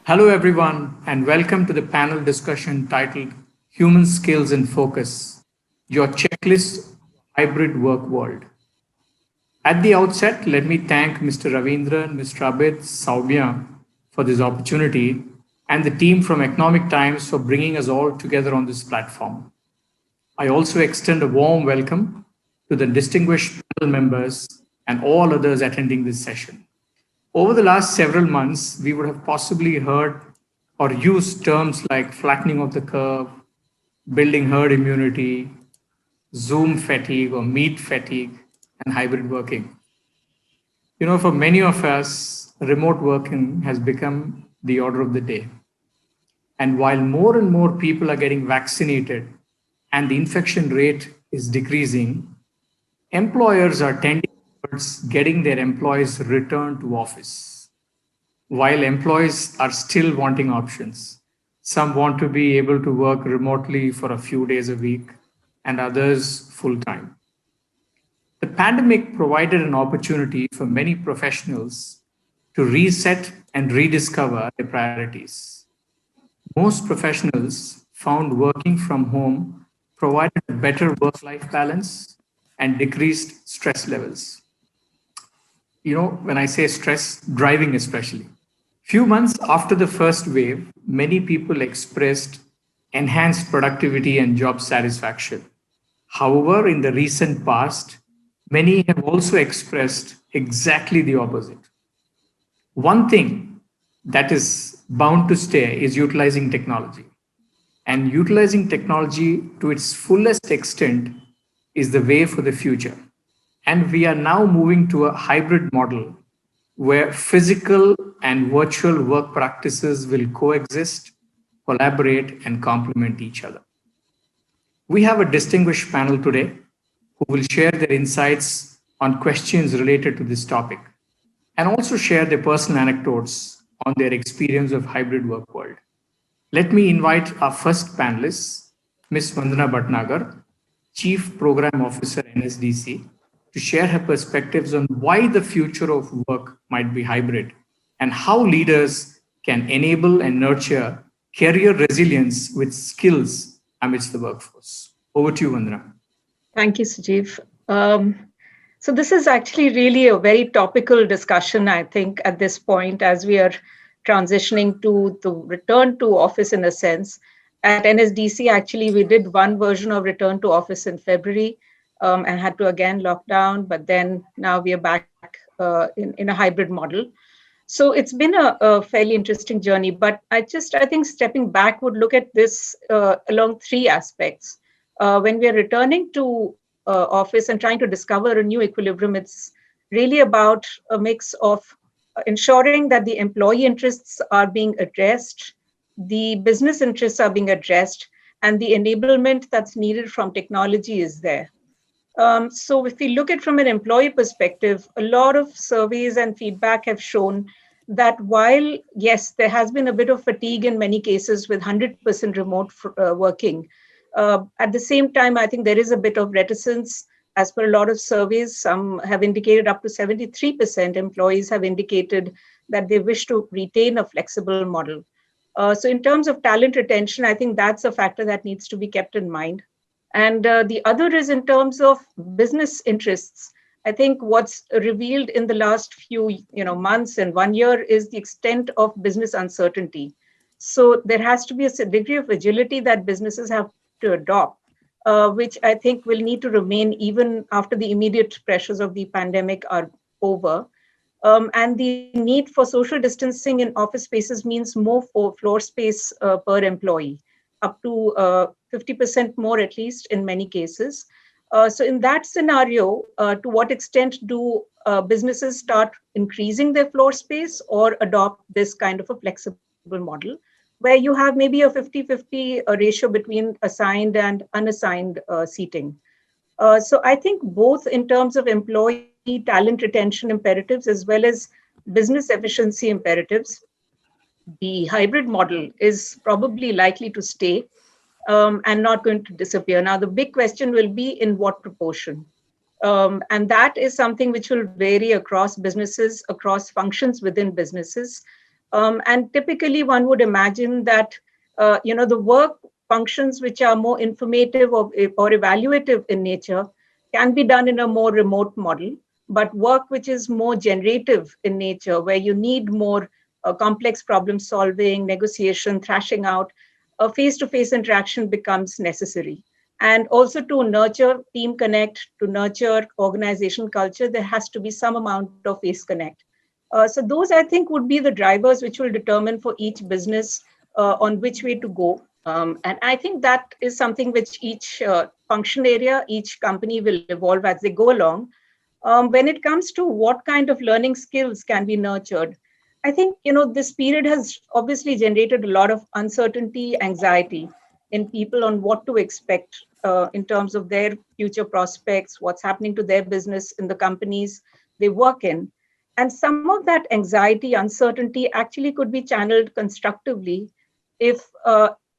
Hello, everyone, and welcome to the panel discussion titled Human Skills in Focus, your checklist hybrid work world. At the outset, let me thank Mr. Ravindra, Mr. Abid, Saumya for this opportunity and the team from Economic Times for bringing us all together on this platform. I also extend a warm welcome to the distinguished panel members and all others attending this session. Over the last several months, we would have possibly heard or used terms like flattening of the curve, building herd immunity, Zoom fatigue or meet fatigue, and hybrid working. For many of us, remote working has become the order of the day. And while more and more people are getting vaccinated and the infection rate is decreasing, employers are tending towards getting their employees returned to office. While employees are still wanting options, some want to be able to work remotely for a few days a week and others full time. The pandemic provided an opportunity for many professionals to reset and rediscover their priorities. Most professionals found working from home provided a better work life balance and decreased stress levels. When I say stress, driving especially. Few months after the first wave, many people expressed enhanced productivity and job satisfaction. However, in the recent past, many have also expressed exactly the opposite. One thing that is bound to stay is utilizing technology. And utilizing technology to its fullest extent is the way for the future. And we are now moving to a hybrid model where physical and virtual work practices will coexist, collaborate, and complement each other. We have a distinguished panel today who will share their insights on questions related to this topic and also share their personal anecdotes on their experience of hybrid work world. Let me invite our first panelist, Ms. Vandana Bhatnagar, Chief Program Officer, NSDC, to share her perspectives on why the future of work might be hybrid and how leaders can enable and nurture career resilience with skills amidst the workforce. Over to you, Vandana. Thank you, Sujiv. So this is actually really a very topical discussion, I think, at this point, as we are transitioning to the return to office in a sense. At NSDC, actually, we did one version of return to office in February and had to again lock down, but then now we are back in a hybrid model. So it's been a fairly interesting journey, but I think stepping back would look at this along three aspects. When we are returning to office and trying to discover a new equilibrium, it's really about a mix of ensuring that the employee interests are being addressed, the business interests are being addressed, and the enablement that's needed from technology is there. So if we look at from an employee perspective, a lot of surveys and feedback have shown that while, yes, there has been a bit of fatigue in many cases with 100% remote working, at the same time, I think there is a bit of reticence. As per a lot of surveys, some have indicated up to 73% employees have indicated that they wish to retain a flexible model. So in terms of talent retention, I think that's a factor that needs to be kept in mind. And the other is in terms of business interests. I think what's revealed in the last few months and 1 year is the extent of business uncertainty. So there has to be a degree of agility that businesses have to adopt, which I think will need to remain even after the immediate pressures of the pandemic are over. And the need for social distancing in office spaces means more for floor space per employee, up to 50% more at least in many cases. So in that scenario, to what extent do businesses start increasing their floor space or adopt this kind of a flexible model, where you have maybe a 50-50 ratio between assigned and unassigned seating. So I think both in terms of employee talent retention imperatives as well as business efficiency imperatives, the hybrid model is probably likely to stay and not going to disappear. Now, the big question will be in what proportion. And that is something which will vary across businesses, across functions within businesses. And typically, one would imagine that the work functions which are more informative or evaluative in nature can be done in a more remote model. But work which is more generative in nature, where you need more complex problem solving, negotiation, thrashing out, a face to face interaction becomes necessary. And also to nurture team connect, to nurture organization culture, there has to be some amount of face connect. So those, I think, would be the drivers which will determine for each business on which way to go. And I think that is something which each function area, each company will evolve as they go along. When it comes to what kind of learning skills can be nurtured, I think this period has obviously generated a lot of uncertainty, anxiety in people on what to expect in terms of their future prospects, what's happening to their business in the companies they work in. And some of that anxiety, uncertainty actually could be channeled constructively if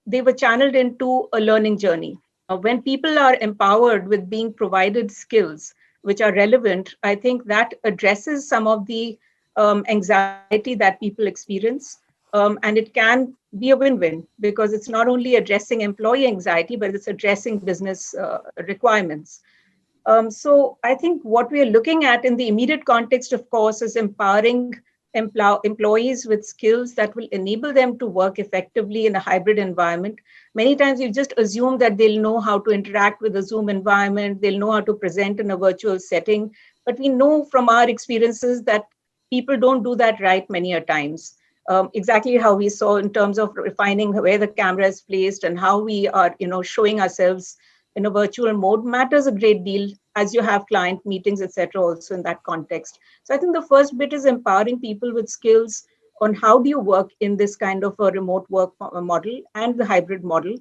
they were channeled into a learning journey. When people are empowered with being provided skills which are relevant, I think that addresses some of the anxiety that people experience. And it can be a win-win because it's not only addressing employee anxiety, but it's addressing business requirements. So I think what we are looking at in the immediate context, of course, is empowering employees with skills that will enable them to work effectively in a hybrid environment. Many times we just assume that they'll know how to interact with a Zoom environment, they'll know how to present in a virtual setting, but we know from our experiences that people don't do that right many a times. Exactly how we saw in terms of refining where the camera is placed and how we are, showing ourselves in a virtual mode matters a great deal as you have client meetings, etc. also in that context. So I think the first bit is empowering people with skills on how do you work in this kind of a remote work model and the hybrid model.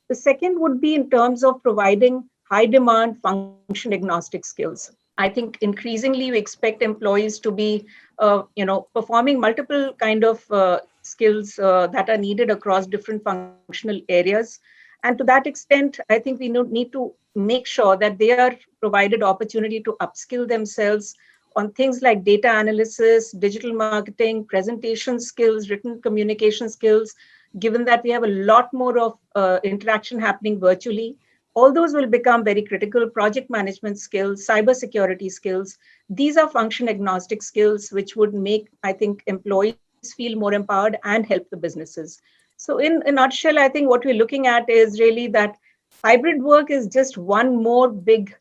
The second would be in terms of providing high demand function agnostic skills. I think increasingly we expect employees to be, performing multiple kind of skills that are needed across different functional areas. And to that extent, I think we need to make sure that they are provided opportunity to upskill themselves on things like data analysis, digital marketing, presentation skills, written communication skills, given that we have a lot more of interaction happening virtually. All those will become very critical. Project management skills, cybersecurity skills. These are function agnostic skills, which would make, I think, employees feel more empowered and help the businesses. So in a nutshell, I think what we're looking at is really that hybrid work is just one more big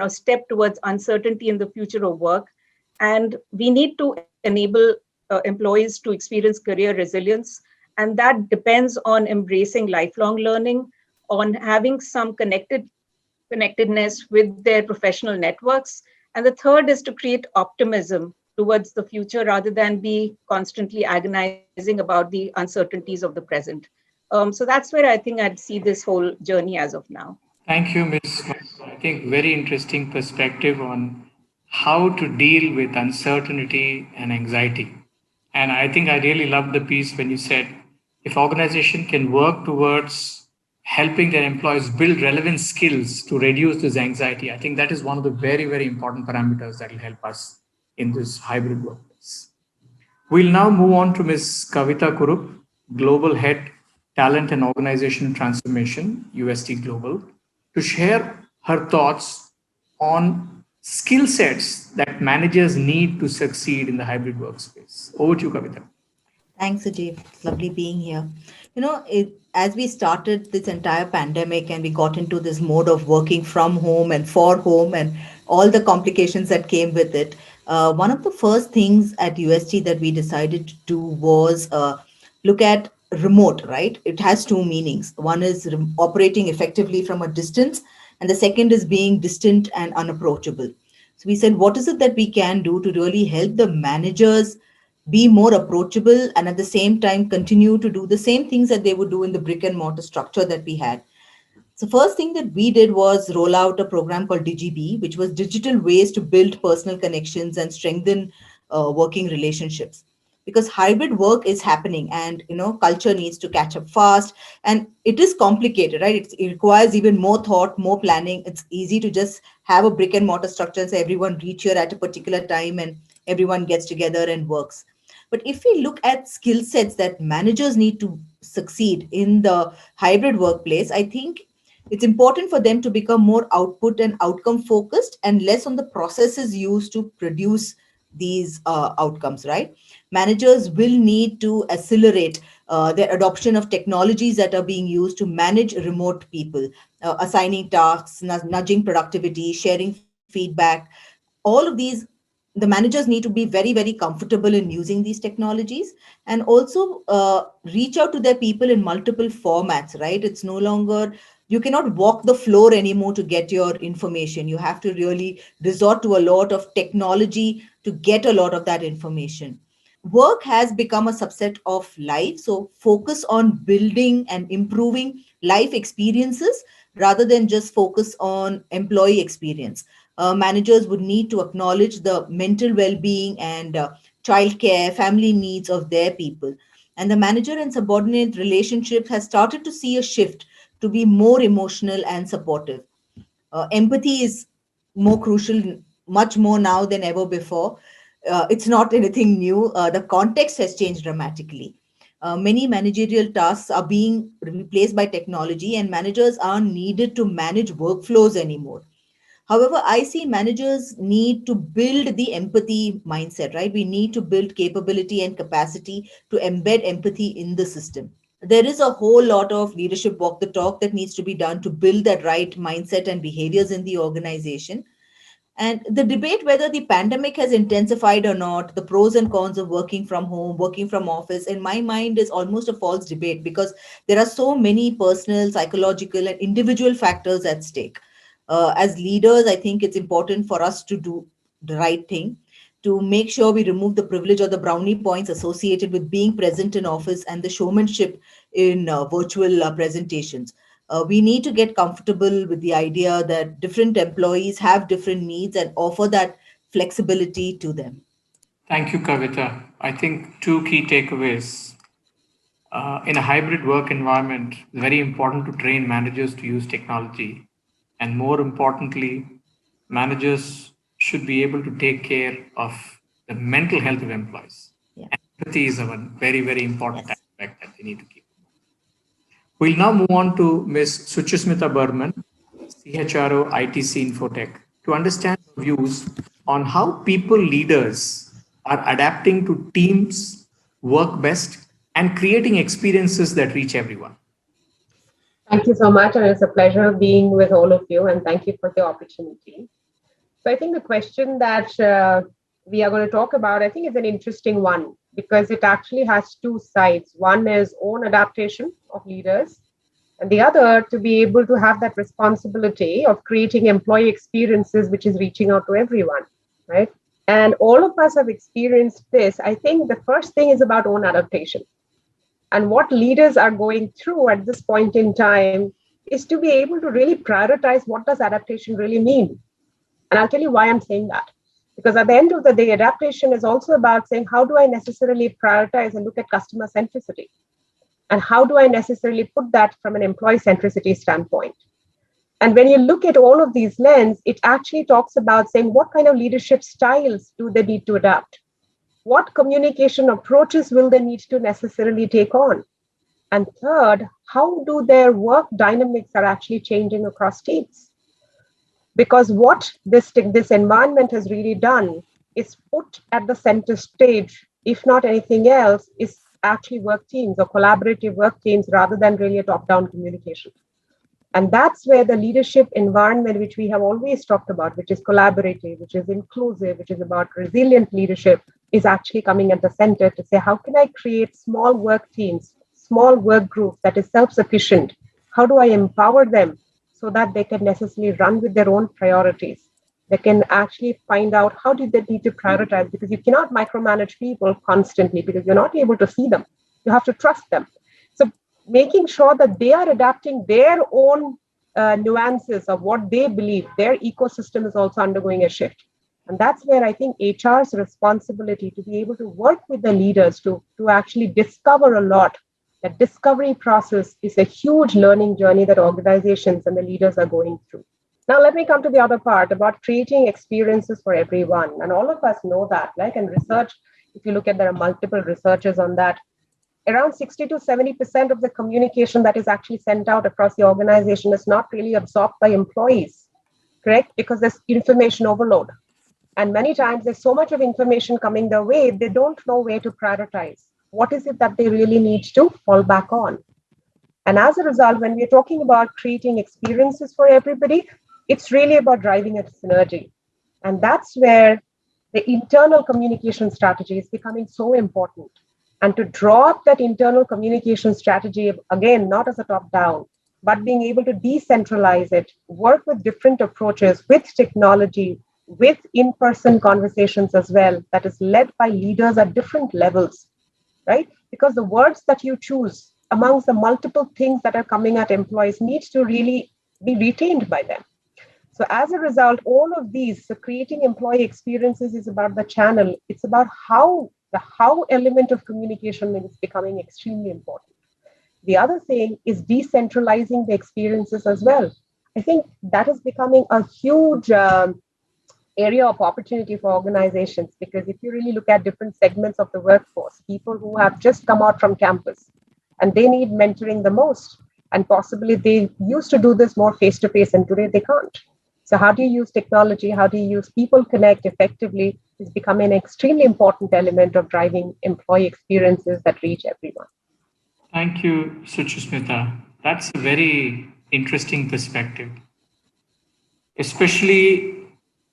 step towards uncertainty in the future of work. And we need to enable employees to experience career resilience. And that depends on embracing lifelong learning, on having some connectedness with their professional networks. And the third is to create optimism towards the future rather than be constantly agonizing about the uncertainties of the present. So that's where I think I'd see this whole journey as of now. Thank you, Ms. I think very interesting perspective on how to deal with uncertainty and anxiety. And I think I really love the piece when you said if organization can work towards helping their employees build relevant skills to reduce this anxiety, I think that is one of the very, very important parameters that will help us in this hybrid workplace. We'll now move on to Ms. Kavita Kurup, Global Head, Talent and Organization Transformation, UST Global, to share her thoughts on skill sets that managers need to succeed in the hybrid workspace. Over to you, Kavita. Thanks, Sujiv. It's lovely being here. As we started this entire pandemic and we got into this mode of working from home and for home and all the complications that came with it, one of the first things at UST that we decided to do was look at remote, right? It has two meanings. One is operating effectively from a distance, and the second is being distant and unapproachable. So we said, what is it that we can do to really help the managers be more approachable and at the same time continue to do the same things that they would do in the brick and mortar structure that we had? So first thing that we did was roll out a program called DigiB, which was digital ways to build personal connections and strengthen working relationships. Because hybrid work is happening, and culture needs to catch up fast, and it is complicated, right? It requires even more thought, more planning. It's easy to just have a brick and mortar structure and say everyone reach here at a particular time and everyone gets together and works. But if we look at skill sets that managers need to succeed in the hybrid workplace, I think it's important for them to become more output and outcome focused and less on the processes used to produce these outcomes, right? Managers will need to accelerate their adoption of technologies that are being used to manage remote people, assigning tasks, nudging productivity, sharing feedback. All of these, the managers need to be very, very comfortable in using these technologies, and also reach out to their people in multiple formats, right? It's no longer, you cannot walk the floor anymore to get your information. You have to really resort to a lot of technology to get a lot of that information. Work has become a subset of life, so focus on building and improving life experiences rather than just focus on employee experience. Managers would need to acknowledge the mental well-being and childcare, family needs of their people. And the manager and subordinate relationship has started to see a shift to be more emotional and supportive. Empathy is more crucial, much more now than ever before. It's not anything new. The context has changed dramatically. Many managerial tasks are being replaced by technology, and managers aren't needed to manage workflows anymore. However, I see managers need to build the empathy mindset, right? We need to build capability and capacity to embed empathy in the system. There is a whole lot of leadership walk the talk that needs to be done to build that right mindset and behaviors in the organization. And the debate whether the pandemic has intensified or not, the pros and cons of working from home, working from office, in my mind is almost a false debate, because there are so many personal, psychological, and individual factors at stake. As leaders, I think it's important for us to do the right thing, to make sure we remove the privilege or the brownie points associated with being present in office and the showmanship in virtual presentations. We need to get comfortable with the idea that different employees have different needs and offer that flexibility to them. Thank you, Kavita. I think two key takeaways. In a hybrid work environment, it's very important to train managers to use technology. And more importantly, managers should be able to take care of the mental health of employees. Yeah. Empathy is a very, very important Yes. aspect that they need to keep. We'll now move on to Ms. Suchismita Burman, CHRO ITC Infotech, to understand her views on how people leaders are adapting to teams work best and creating experiences that reach everyone. Thank you so much, and it's a pleasure being with all of you, and thank you for the opportunity. So I think the question that we are going to talk about, I think is an interesting one because it actually has two sides. One is own adaptation of leaders, and the other to be able to have that responsibility of creating employee experiences, which is reaching out to everyone, right? And all of us have experienced this. I think the first thing is about own adaptation. And what leaders are going through at this point in time is to be able to really prioritize what does adaptation really mean. And I'll tell you why I'm saying that. Because at the end of the day, adaptation is also about saying, how do I necessarily prioritize and look at customer centricity? And how do I necessarily put that from an employee centricity standpoint? And when you look at all of these lenses, it actually talks about saying, what kind of leadership styles do they need to adapt? What communication approaches will they need to necessarily take on? And third, how do their work dynamics are actually changing across teams? Because what this environment has really done is put at the center stage, if not anything else, is actually work teams or collaborative work teams rather than really a top-down communication. And that's where the leadership environment, which we have always talked about, which is collaborative, which is inclusive, which is about resilient leadership, is actually coming at the center to say, how can I create small work teams, small work groups that is self-sufficient? How do I empower them so that they can necessarily run with their own priorities? They can actually find out how do they need to prioritize, because you cannot micromanage people constantly because you're not able to see them. You have to trust them. So making sure that they are adapting their own nuances of what they believe, their ecosystem is also undergoing a shift. And that's where I think HR's responsibility to be able to work with the leaders to actually discover a lot. That discovery process is a huge learning journey that organizations and the leaders are going through. Now, let me come to the other part about creating experiences for everyone. And all of us know that, like, and research if you look at, there are multiple researches on that, around 60 to 70% of the communication that is actually sent out across the organization is not really absorbed by employees, correct? Because there's information overload. And many times there's so much of information coming their way, they don't know where to prioritize. What is it that they really need to fall back on? And as a result, when we're talking about creating experiences for everybody, it's really about driving a synergy. And that's where the internal communication strategy is becoming so important. And to draw up that internal communication strategy, again, not as a top down, but being able to decentralize it, work with different approaches, with technology, with in-person conversations as well, that is led by leaders at different levels, right? Because the words that you choose amongst the multiple things that are coming at employees needs to really be retained by them. So as a result, all of these, so creating employee experiences is about the channel. It's about how the how element of communication is becoming extremely important. The other thing is decentralizing the experiences as well. I think that is becoming a huge area of opportunity for organizations, because if you really look at different segments of the workforce, people who have just come out from campus and they need mentoring the most, and possibly they used to do this more face to face and today they can't. So how do you use technology? How do you use people connect effectively is becoming an extremely important element of driving employee experiences that reach everyone. Thank you, Suchismita. That's a very interesting perspective, especially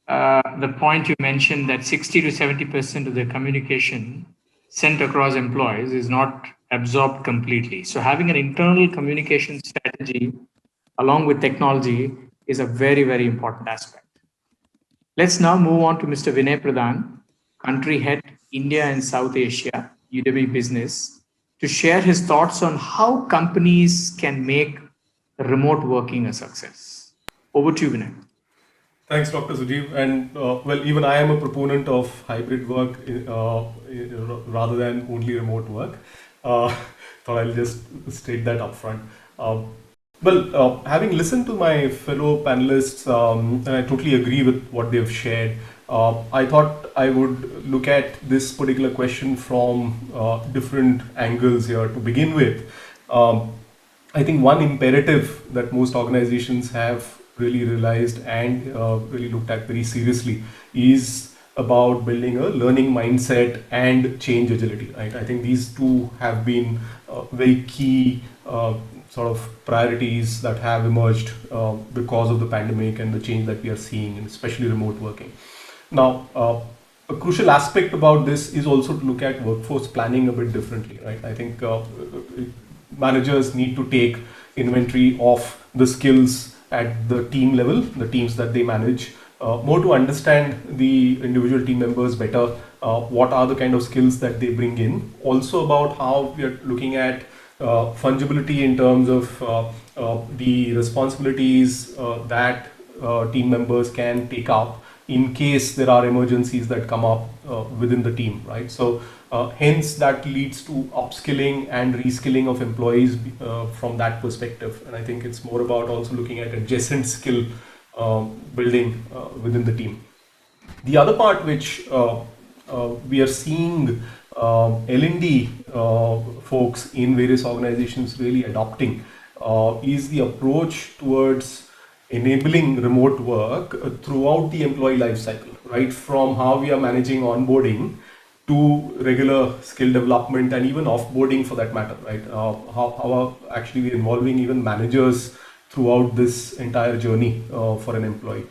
the point you mentioned that 60 to 70% of the communication sent across employees is not absorbed completely. So having an internal communication strategy along with technology is a very, very important aspect. Let's now move on to Mr. Vinay Pradhan, Country Head, India and South Asia, Udemy Business, to share his thoughts on how companies can make remote working a success. Over to you, Vinay. Thanks, Dr. Sujiv. And well, even I am a proponent of hybrid work rather than only remote work. Thought I'll just state that upfront. Having listened to my fellow panelists, and I totally agree with what they've shared, I thought I would look at this particular question from different angles here to begin with. I think one imperative that most organizations have really realized and really looked at very seriously is about building a learning mindset and change agility. Right? I think these two have been very key sort of priorities that have emerged because of the pandemic and the change that we are seeing, and especially remote working. Now, a crucial aspect about this is also to look at workforce planning a bit differently. Right? I think managers need to take inventory of the skills at the team level, the teams that they manage, more to understand the individual team members better, what are the kind of skills that they bring in, also about how we are looking at fungibility in terms of the responsibilities that team members can take up in case there are emergencies that come up within the team, right? So hence that leads to upskilling and reskilling of employees from that perspective. And I think it's more about also looking at adjacent skill building within the team. The other part which we are seeing L&D folks in various organizations really adopting is the approach towards enabling remote work throughout the employee life cycle, right? From how we are managing onboarding to regular skill development and even offboarding for that matter, right? How actually we're involving even managers throughout this entire journey for an employee.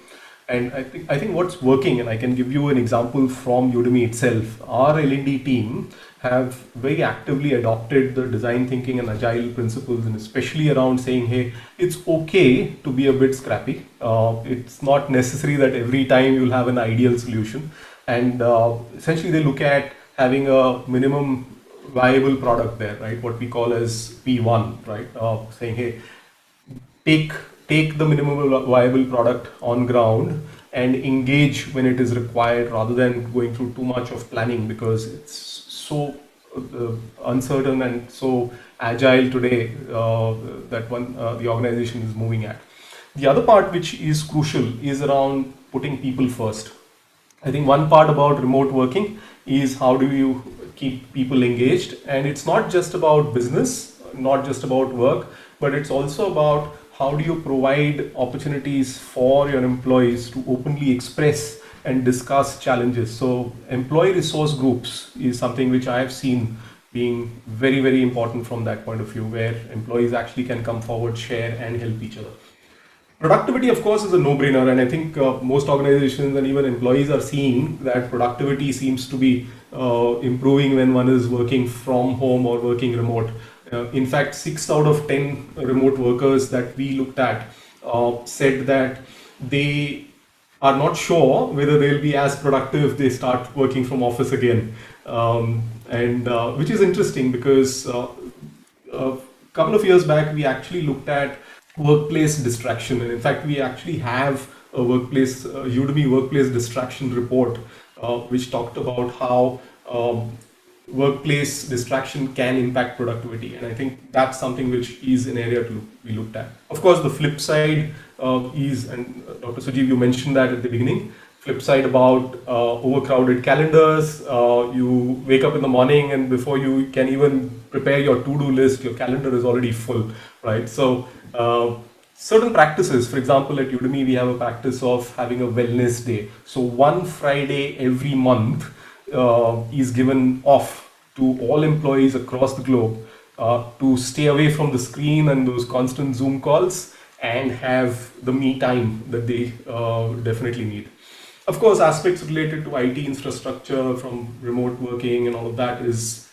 And I think what's working, and I can give you an example from Udemy itself, our L&D team have very actively adopted the design thinking and agile principles, and especially around saying, hey, it's okay to be a bit scrappy. It's not necessary that every time you'll have an ideal solution. And essentially they look at having a minimum viable product there, right? What we call as P1, right? Saying, hey, take the minimum viable product on ground and engage when it is required rather than going through too much of planning, because it's so uncertain and so agile today that the organization is moving at. The other part which is crucial is around putting people first. I think one part about remote working is how do you keep people engaged, and it's not just about business, not just about work, but it's also about how do you provide opportunities for your employees to openly express and discuss challenges. So employee resource groups is something which I have seen being very, very important from that point of view, where employees actually can come forward, share, and help each other. Productivity, of course, is a no-brainer, and I think most organizations and even employees are seeing that productivity seems to be improving when one is working from home or working remote. In fact, 6 out of 10 remote workers that we looked at said that they are not sure whether they'll be as productive if they start working from office again, and which is interesting because a couple of years back we actually looked at workplace distraction, and in fact we actually have a Udemy workplace distraction report which talked about how workplace distraction can impact productivity, and I think that's something which is an area to be looked at. Of course, the flip side is, and Dr. Sujiv, you mentioned that at the beginning, flip side about overcrowded calendars. You wake up in the morning and before you can even prepare your to-do list, your calendar is already full, right? So certain practices, for example, at Udemy, we have a practice of having a wellness day. So one Friday every month is given off to all employees across the globe to stay away from the screen and those constant Zoom calls and have the me time that they definitely need. Of course, aspects related to IT infrastructure from remote working and all of that is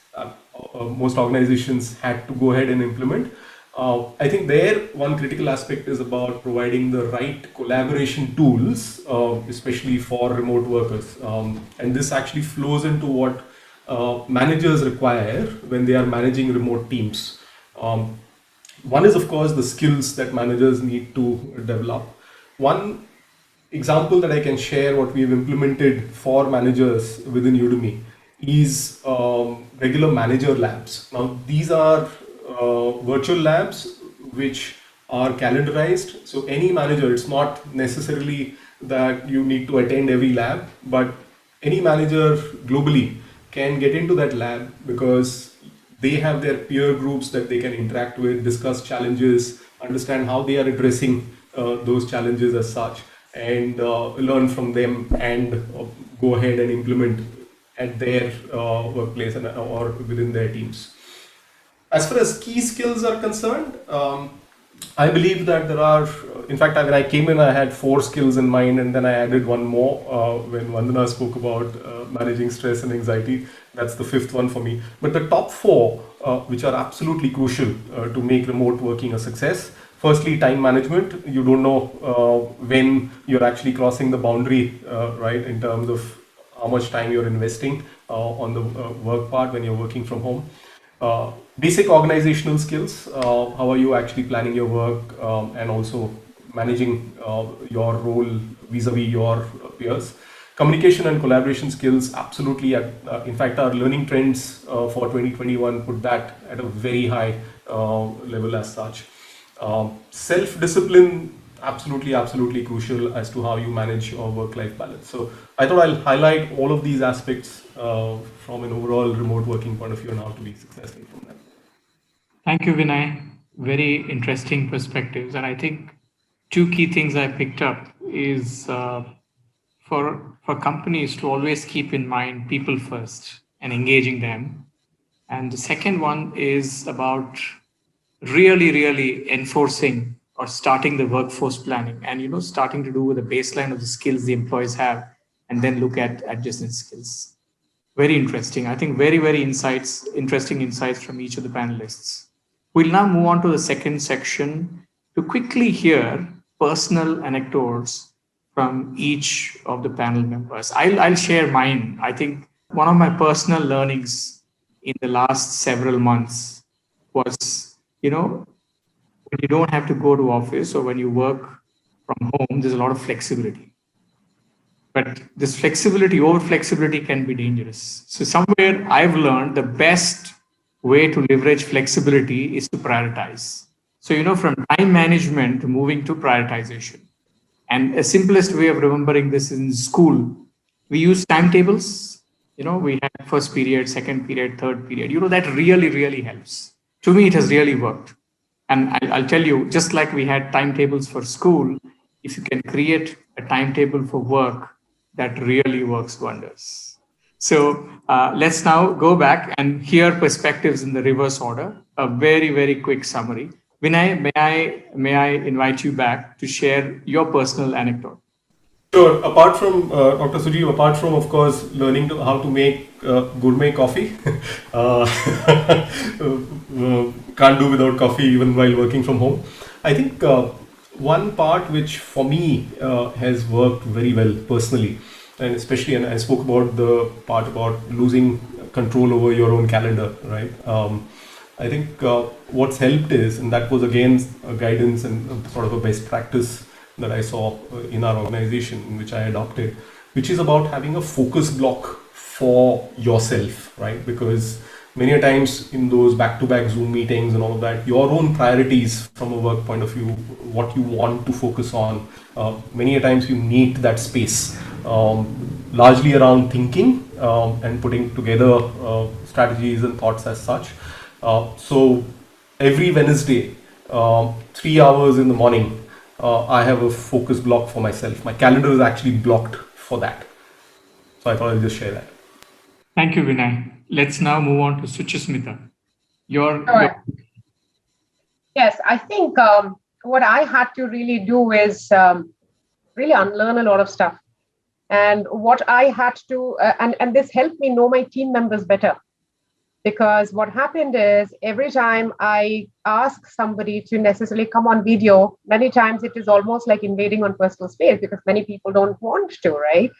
most organizations had to go ahead and implement. I think there one critical aspect is about providing the right collaboration tools, especially for remote workers. And this actually flows into what managers require when they are managing remote teams. One is, of course, the skills that managers need to develop. One example that I can share what we've implemented for managers within Udemy is regular manager labs. Now, these are virtual labs which are calendarized. So any manager, it's not necessarily that you need to attend every lab, but any manager globally can get into that lab because they have their peer groups that they can interact with, discuss challenges, understand how they are addressing those challenges as such, and learn from them and go ahead and implement at their workplace and, or within their teams. As far as key skills are concerned, I believe that there are, in fact, when I came in, I had 4 skills in mind, and then I added one more when Vandana spoke about managing stress and anxiety. That's the 5th one for me. But the top 4, which are absolutely crucial to make remote working a success. Firstly, time management. You don't know when you're actually crossing the boundary, right, in terms of how much time you're investing on the work part when you're working from home. Basic organizational skills, how are you actually planning your work and also managing your role vis-a-vis your peers. Communication and collaboration skills, absolutely. In fact, our learning trends for 2021 put that at a very high level as such. Self-discipline, absolutely crucial as to how you manage your work-life balance. So I thought I'll highlight all of these aspects from an overall remote working point of view and how to be successful from that. Thank you, Vinay. Very interesting perspectives. And I think 2 key things I picked up is for companies to always keep in mind people first and engaging them. And the second one is about really enforcing or starting the workforce planning and starting to do with the baseline of the skills the employees have and then look at adjacent skills. Very interesting. I think very interesting insights from each of the panelists. We'll now move on to the second section to quickly hear personal anecdotes from each of the panel members. I'll share mine. I think one of my personal learnings in the last several months was, when you don't have to go to office or when you work from home, there's a lot of flexibility. But this over flexibility can be dangerous. So somewhere I've learned the best way to leverage flexibility is to prioritize. So, from time management moving to prioritization. And a simplest way of remembering this is in school. We use timetables. We have first period, second period, third period. That really, really helps. To me, it has really worked. And I'll tell you, just like we had timetables for school, if you can create a timetable for work, that really works wonders. So let's now go back and hear perspectives in the reverse order. A very, very quick summary. Vinay, may I invite you back to share your personal anecdote? Sure. Apart from Dr. Sujiv, apart from of course learning how to make gourmet coffee, uh, can't do without coffee even while working from home. I think one part which for me has worked very well personally, and especially, and I spoke about the part about losing control over your own calendar, right? I think what's helped is, and that was again a guidance and sort of a best practice that I saw in our organization, in which I adopted, which is about having a focus block for yourself, right? Because many a times in those back-to-back Zoom meetings and all of that, your own priorities from a work point of view, what you want to focus on, many a times you need that space, largely around thinking and putting together strategies and thoughts as such. So every Wednesday, 3 hours in the morning, I have a focus block for myself. My calendar is actually blocked for that. So I thought I'll just share that. Thank you, Vinay. Let's now move on to Suchismita. Your All right. Yes, I think what I had to really do is really unlearn a lot of stuff. And what I had to, and this helped me know my team members better. Because what happened is every time I ask somebody to necessarily come on video, many times it is almost like invading on personal space because many people don't want to, right?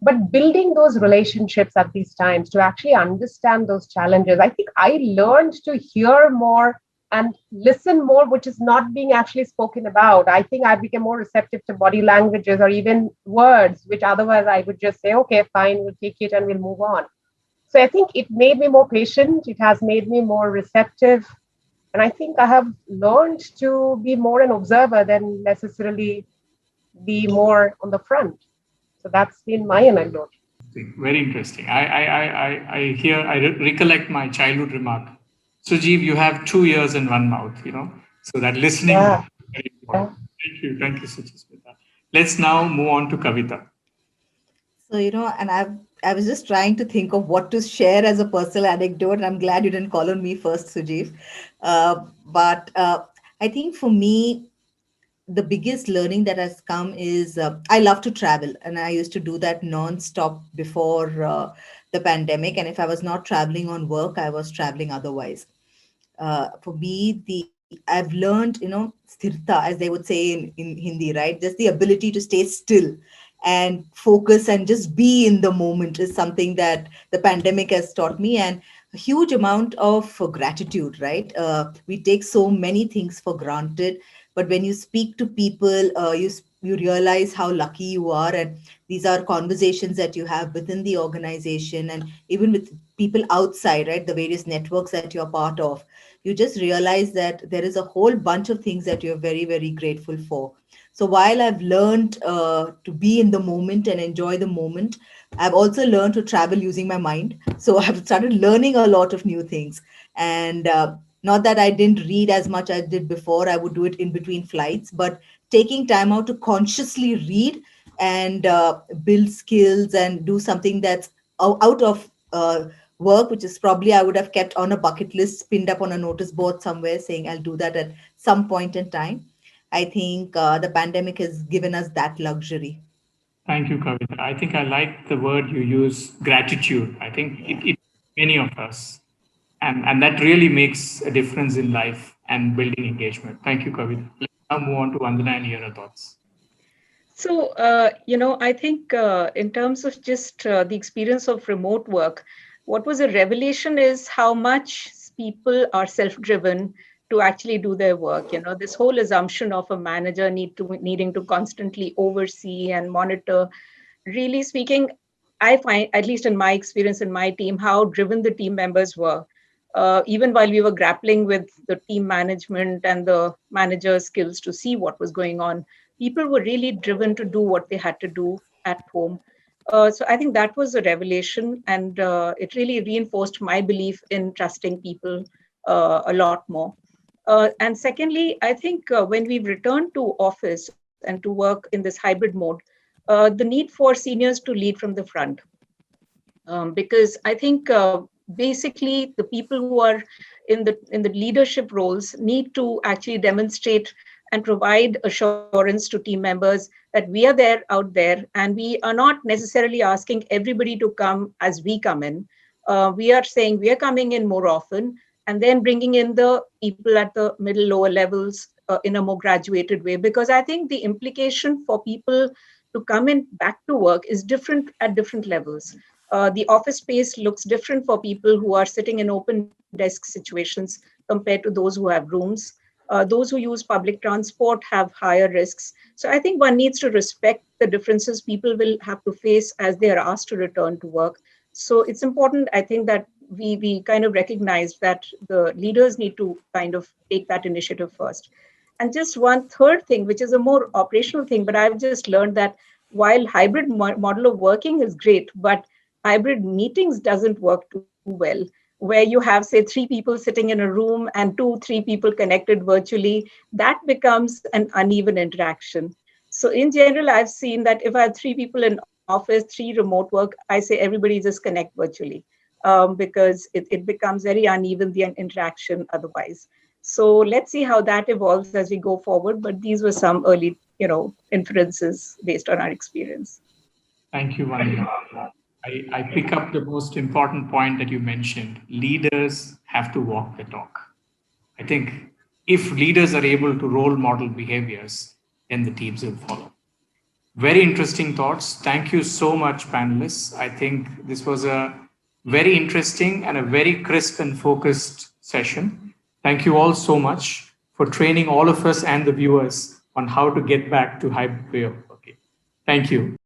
But building those relationships at these times to actually understand those challenges, I think I learned to hear more and listen more, which is not being actually spoken about. I think I became more receptive to body languages or even words, which otherwise I would just say, okay, fine, we'll take it and we'll move on. So I think it made me more patient. It has made me more receptive. And I think I have learned to be more an observer than necessarily be more on the front. So that's been my anecdote. Very interesting. I recollect my childhood remark. Sujiv, you have 2 ears and one mouth, So that listening is Yeah. very Yeah. important. Thank you, Suchismita. Let's now move on to Kavita. So, and I was just trying to think of what to share as a personal anecdote, and I'm glad you didn't call on me first, Sujiv. But I think for me, the biggest learning that has come is I love to travel, and I used to do that non-stop before the pandemic. And if I was not traveling on work, I was traveling otherwise. For me, I've learned, sthirta, as they would say in Hindi, right? Just the ability to stay still and focus and just be in the moment is something that the pandemic has taught me, and a huge amount of gratitude, right? We take so many things for granted, but when you speak to people, you realize how lucky you are, and these are conversations that you have within the organization and even with people outside, right? The various networks that you're part of, you just realize that there is a whole bunch of things that you're very, very grateful for. So while I've learned to be in the moment and enjoy the moment, I've also learned to travel using my mind. So I've started learning a lot of new things. And not that I didn't read as much as I did before, I would do it in between flights, but taking time out to consciously read and build skills and do something that's out of work, which is probably I would have kept on a bucket list, pinned up on a notice board somewhere saying I'll do that at some point in time. I think the pandemic has given us that luxury. Thank you, Kavita. I think I like the word you use, gratitude. I think Yeah. it many of us, and that really makes a difference in life and building engagement. Thank you, Kavita. Let's now move on to Vandana and hear her thoughts. So, I think in terms of just the experience of remote work, what was a revelation is how much people are self-driven to actually do their work. This whole assumption of a manager needing to constantly oversee and monitor. Really speaking, I find, at least in my experience in my team, how driven the team members were. Even while we were grappling with the team management and the manager's skills to see what was going on, people were really driven to do what they had to do at home. So I think that was a revelation, and it really reinforced my belief in trusting people a lot more. And secondly, I think when we return to office and to work in this hybrid mode, the need for seniors to lead from the front, because I think basically the people who are in the leadership roles need to actually demonstrate and provide assurance to team members that we are there out there, and we are not necessarily asking everybody to come as we come in. We are saying we are coming in more often, and then bringing in the people at the middle lower levels in a more graduated way, because I think the implication for people to come in back to work is different at different levels. The office space looks different for people who are sitting in open desk situations compared to those who have rooms. Those who use public transport have higher risks. So I think one needs to respect the differences people will have to face as they are asked to return to work. So it's important, I think, that we kind of recognize that the leaders need to kind of take that initiative first. And just one third thing, which is a more operational thing, but I've just learned that while hybrid model of working is great, but hybrid meetings doesn't work too well, where you have, say, three people sitting in a room and three people connected virtually. That becomes an uneven interaction. So in general, I've seen that if I have three people in office, three remote work, I say everybody just connect virtually, because it becomes very uneven, the interaction otherwise. So let's see how that evolves as we go forward. But these were some early, inferences based on our experience. Thank you, Vandana. I pick up the most important point that you mentioned. Leaders have to walk the talk. I think if leaders are able to role model behaviors, then the teams will follow. Very interesting thoughts. Thank you so much, panelists. I think this was a very interesting and a very crisp and focused session. Thank you all so much for training all of us and the viewers on how to get back to hybrid way of working. Thank you.